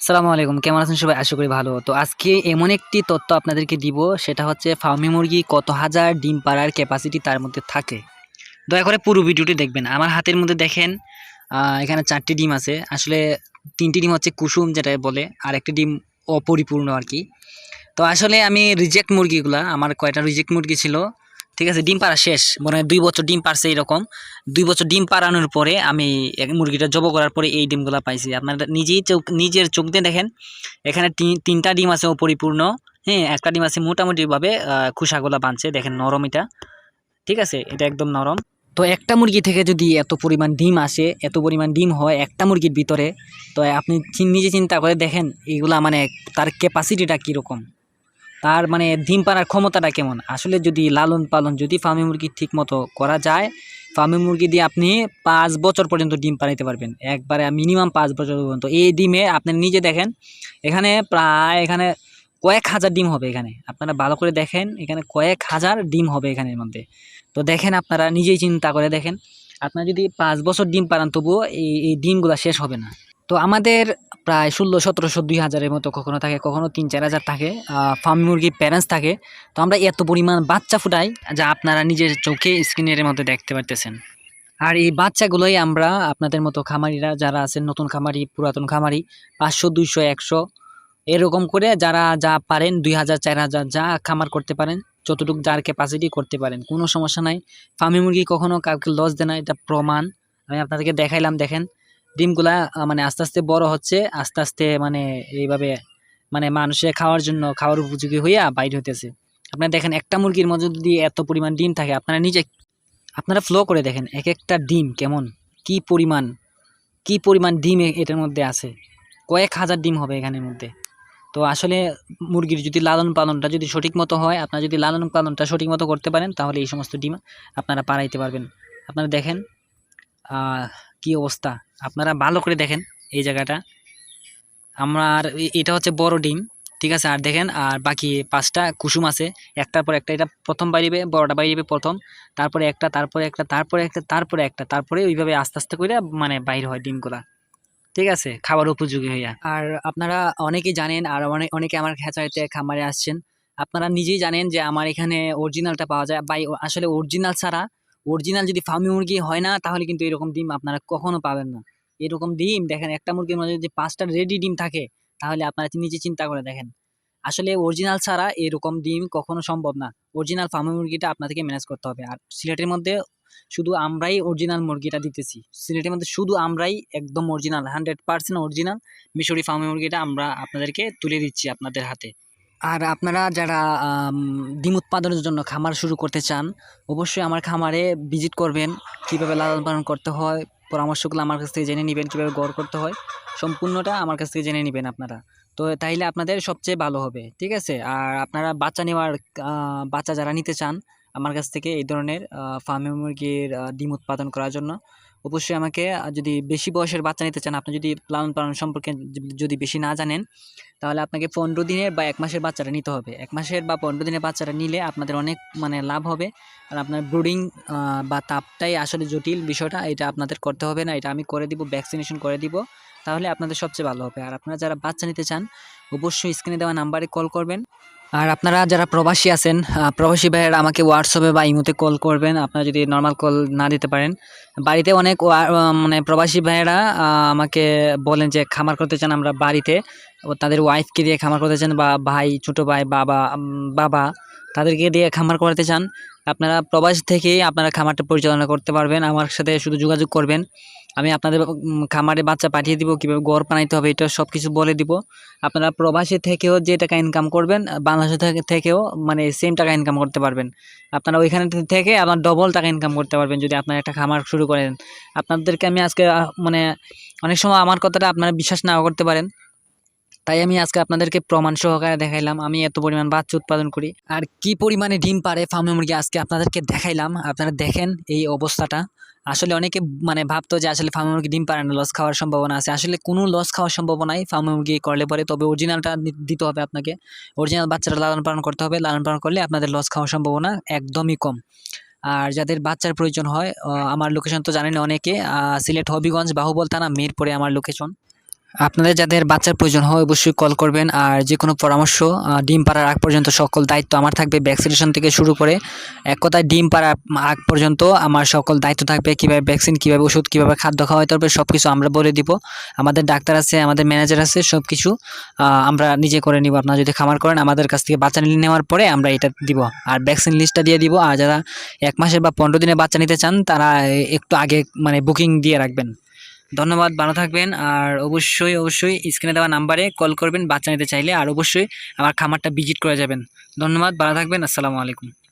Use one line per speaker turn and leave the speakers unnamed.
আসসালামু আলাইকুম, কেমন আছেন সবাই? আশা করি ভালো। তো আজকে এমন একটি তথ্য আপনাদেরকে দিব, সেটা হচ্ছে ফার্মি মুরগি কত হাজার ডিম পাড়ার ক্যাপাসিটি তার মধ্যে থাকে। দয়া করে পুরো ভিডিওটি দেখবেন। আমার হাতের মধ্যে দেখেন, এখানে ৪ টি ডিম আছে। আসলে ৩ টি ডিম হচ্ছে কুসুম যেটা বলে, আর একটি ডিম অপরিপূর্ণ আরকি। তো আসলে আমি রিজেক্ট মুরগিগুলা, আমার কয়টা রিজেক্ট মুরগি ছিল, ঠিক আছে? ডিম পাড়া শেষ, মানে ২ বছর ডিম পারছে এরকম। ২ বছর ডিম পাড়ানোর পরে আমি মুরগিটা জবাই করার পরে এই ডিমগুলা পাইছি। আপনারা নিজের চোখ দিয়ে দেখেন। এখানে ৩টা ডিম আছে অপরিপূর্ণ, হ্যাঁ? একটা ডিম আছে মোটামুটিভাবে খোসাগুলা বানছে। দেখেন নরম এটা, ঠিক আছে? এটা একদম নরম। তো একটা মুরগি থেকে যদি এত পরিমাণ ডিম আসে, এত পরিমাণ ডিম হয় একটা মুরগির ভিতরে, তো আপনি নিজে চিন্তা করে দেখেন এগুলা মানে তার ক্যাপাসিটিটা কীরকম? তার মানে ডিম পাড়ার ক্ষমতাটা কেমন? আসলে যদি লালন পালন যদি ফার্মি মুরগি ঠিকমতো করা যায়, ফার্মি মুরগি দিয়ে আপনি ৫ বছর পর্যন্ত ডিম পাড়াইতে পারবেন। একবারে মিনিমাম ৫ বছর পর্যন্ত। এই ডিমে আপনি নিজে দেখেন, এখানে প্রায় কয়েক হাজার ডিম হবে এখানে। আপনারা ভালো করে দেখেন, এখানে কয়েক হাজার ডিম হবে এখানের মধ্যে। তো দেখেন, আপনারা নিজেই চিন্তা করে দেখেন। আপনারা যদি ৫ বছর ডিম পাড়ান তবুও এই ডিমগুলা শেষ হবে না। তো আমাদের প্রায় ১৬০০, ১৭০০, ২,০০০ মতো কখনো থাকে, কখনো ৩-৪,০০০ থাকে ফার্মি মুরগির প্যারেন্টস থাকে। তো আমরা এত পরিমাণ বাচ্চা ফুটাই, যা আপনারা নিজের চোখে স্ক্রিনের মধ্যে দেখতে পারতেছেন। আর এই বাচ্চাগুলোই আমরা আপনাদের মতো খামারিরা যারা আছেন, নতুন খামারি, পুরাতন খামারি, ৫০০, ২০০, ১০০ এরকম করে যারা যা পারেন, ২,০০০, ৪,০০০ যা খামার করতে পারেন, যতটুকু যার ক্যাপাসিটি করতে পারেন, কোনো সমস্যা নাই। ফার্মি মুরগি কখনো কাউকে লস দেয় না, এটা প্রমাণ। আমি আপনাদেরকে দেখাইলাম, দেখেন ডিমগুলা মানে আস্তে আস্তে বড় হচ্ছে, আস্তে আস্তে মানে এইভাবে মানে মানুষের খাওয়ার উপযোগী হইয়া বাইর হইতেছে। আপনারা দেখেন একটা মুরগির মধ্যে যদি এত পরিমাণ ডিম থাকে, আপনারা ফ্লো করে দেখেন এক একটা ডিম কেমন, কি পরিমাণ কি পরিমাণ ডিম এটার মধ্যে আছে। কয়েক হাজার ডিম হবে এখানের মধ্যে। তো আসলে মুরগির যদি লালন পালনটা যদি সঠিক মতো হয়, আপনারা যদি লালন পালনটা সঠিক মতো করতে পারেন, তাহলে এই সমস্ত ডিম আপনারা পাড়াইতে পারবেন। আপনারা দেখেন কি অবস্থা, আপনারা ভালো করে দেখেন এই জায়গাটা। আমার এটা হচ্ছে বড় ডিম, ঠিক আছে? আর দেখেন, আর বাকি ৫টা কুসুম আছে, একটার পর একটা। এটা প্রথম বাইরিবে, বড়টা বাইরিবে প্রথম, তারপরে একটা, তারপরে একটা, তারপরে একটা, তারপরে একটা, তারপরে ওইভাবে আস্তে আস্তে করে মানে বাইর হয় ডিমগুলা, ঠিক আছে? খাবার উপযোগী হইয়া। আর আপনারা অনেকেই জানেন, আর অনেকে আমার হ্যাচারিতে খামারে আসছেন, আপনারা নিজেই জানেন যে আমার এখানে অরিজিনালটা পাওয়া যায়। আসলে অরিজিনাল ছাড়া, অরিজিনাল যদি ফার্মি মুরগি হয় না, তাহলে কিন্তু এরকম ডিম আপনারা কখনো পাবেন না। এরকম ডিম দেখেন, একটা মুরগির মধ্যে যদি ৫টা রেডি ডিম থাকে, তাহলে আপনারা নিজে চিন্তা করে দেখেন। আসলে অরিজিনাল ছাড়া এরকম ডিম কখনো সম্ভব না। অরিজিনাল ফার্মি মুরগিটা আপনাদেরকে ম্যানেজ করতে হবে। আর সিলেটের মধ্যে শুধু আমরাই অরিজিনাল মুরগিটা দিতেছি। সিলেটের মধ্যে শুধু আমরাই একদম অরিজিনাল 100% অরিজিনাল মিশরি ফার্মি মুরগিটা আমরা আপনাদেরকে তুলে দিচ্ছি আপনাদের হাতে। আর আপনারা যারা ডিম উৎপাদনের জন্য খামার শুরু করতে চান, অবশ্যই আমার খামারে ভিজিট করবেন। কিভাবে লালন পালন করতে হয়, পরামর্শগুলো আমার কাছ থেকে জেনে নিবেন। কিভাবে ঘর করতে হয়, সম্পূর্ণটা আমার কাছ থেকে জেনে নিবেন আপনারা। তো তাইলে আপনাদের সবচেয়ে ভালো হবে, ঠিক আছে? আর আপনারা বাচ্চা যারা নিতে চান আমার কাছ থেকে এই ধরনের ফার্মি মুরগির ডিম উৎপাদন করার জন্য, অবশ্যই আমাকে যদি বেশি বয়সের বাচ্চা নিতে চান, আপনি যদি লালন পালন সম্পর্কে যদি বেশি না জানেন, তাহলে আপনাকে ১৫ দিনের বা ১ মাসের বাচ্চাটা নিতে হবে। ১ মাসের বা ১৫ দিনের বাচ্চাটা নিলে আপনাদের অনেক মানে লাভ হবে। আর আপনার ব্রুডিং বা তাপটাই আসলে জটিল বিষয়টা, এটা আপনাদের করতে হবে না। এটা আমি করে দিব, ভ্যাকসিনেশন করে দিব। তাহলে আপনাদের সবচেয়ে ভালো হবে। আর আপনারা যারা বাচ্চা নিতে চান, অবশ্যই স্ক্রিনে দেওয়া নাম্বারে কল করবেন। আর আপনারা যারা প্রবাসী আছেন, প্রবাসী ভাইয়েরা আমাকে হোয়াটসঅ্যাপে বা ইমোতে কল করবেন। আপনারা যদি নরমাল কল না দিতে পারেন, বাড়িতে অনেক মানে প্রবাসী ভাইয়েরা আমাকে বলেন যে খামার করতে চান আমরা বাড়িতে, ও তাদের ওয়াইফকে দিয়ে খামার করতে চান, বা ভাই, ছোট ভাই, বাবা তাদেরকে দিয়ে খামার করাতে চান। আপনারা প্রবাস থেকেই আপনারা খামারটা পরিচালনা করতে পারবেন। আমার সাথে শুধু যোগাযোগ করবেন। আমি আপনাদের খামারে বাচ্চা পাঠিয়ে দিব, কীভাবে ঘর বানাইতে হবে এটা সব কিছু বলে দিব। আপনারা প্রবাসী থেকেও যে টাকা ইনকাম করবেন, বাংলাদেশ থেকেও মানে সেম টাকা ইনকাম করতে পারবেন। আপনারা ওইখানে থেকে আবার ডবল টাকা ইনকাম করতে পারবেন যদি আপনারা একটা খামার শুরু করেন। আপনাদেরকে আমি আজকে মানে অনেক সময় আমার কথাটা আপনারা বিশ্বাস নাও করতে পারেন, তাই আমি আজকে আপনাদেরকে প্রমাণ সহকারে দেখাইলাম আমি এত পরিমাণ বাচ্চা উৎপাদন করি আর কি পরিমাণে ডিম পারে ফার্মি মুরগি আজকে আপনাদেরকে দেখাইলাম। আপনারা দেখেন এই অবস্থাটা। আসলে অনেকে মানে ভাবতো যে আসলে ফার্মি মুরগি ডিম পারে না, লস খাওয়ার সম্ভাবনা আছে। আসলে কোনো লস খাওয়ার সম্ভাবনাই ফার্মি মুরগি করলে পরে, তবে অরিজিনালটা দিতে হবে আপনাকে। অরিজিনাল বাচ্চাটা লালন পালন করতে হবে। লালন পালন করলে আপনাদের লস খাওয়ার সম্ভাবনা একদমই কম। আর যাদের বাচ্চার প্রয়োজন হয়, আমার লোকেশন তো জানেন অনেকে, সিলেট হবিগঞ্জ বাহুবল থানা মিরপুরে আমার লোকেশন। আপনাদের যাদের বাচ্চার প্রয়োজন হয় অবশ্যই কল করবেন। আর যে কোনো পরামর্শ ডিম পাড়ার আগ পর্যন্ত সকল দায়িত্ব আমার থাকবে, ভ্যাকসিনেশন থেকে শুরু করে এক কথায় ডিম পাড়ার আগ পর্যন্ত আমার সকল দায়িত্ব থাকবে। কীভাবে ভ্যাকসিন, কীভাবে ওষুধ, কীভাবে খাদ্য খাওয়াতে হবে সব কিছু আমরা বলে দিব। আমাদের ডাক্তার আছে, আমাদের ম্যানেজার আছে, সব কিছু আমরা নিজে করে নিব। আপনারা যদি খামার করেন আমাদের কাছ থেকে বাচ্চা নেওয়ার পরে আমরা এটা দিব, আর ভ্যাকসিন লিস্টটা দিয়ে দিব। আর যারা 1 মাসের বা 15 দিনের বাচ্চা নিতে চান তারা একটু আগে মানে বুকিং দিয়ে রাখবেন। ধন্যবাদ, ভালো থাকবেন। আর অবশ্যই স্ক্রিনে দেওয়া নাম্বারে কল করবেন বাচ্চা নিতে চাইলে। আর অবশ্যই আমার খামারটা ভিজিট করে যাবেন। ধন্যবাদ, ভালো থাকবেন। আসসালামু আলাইকুম।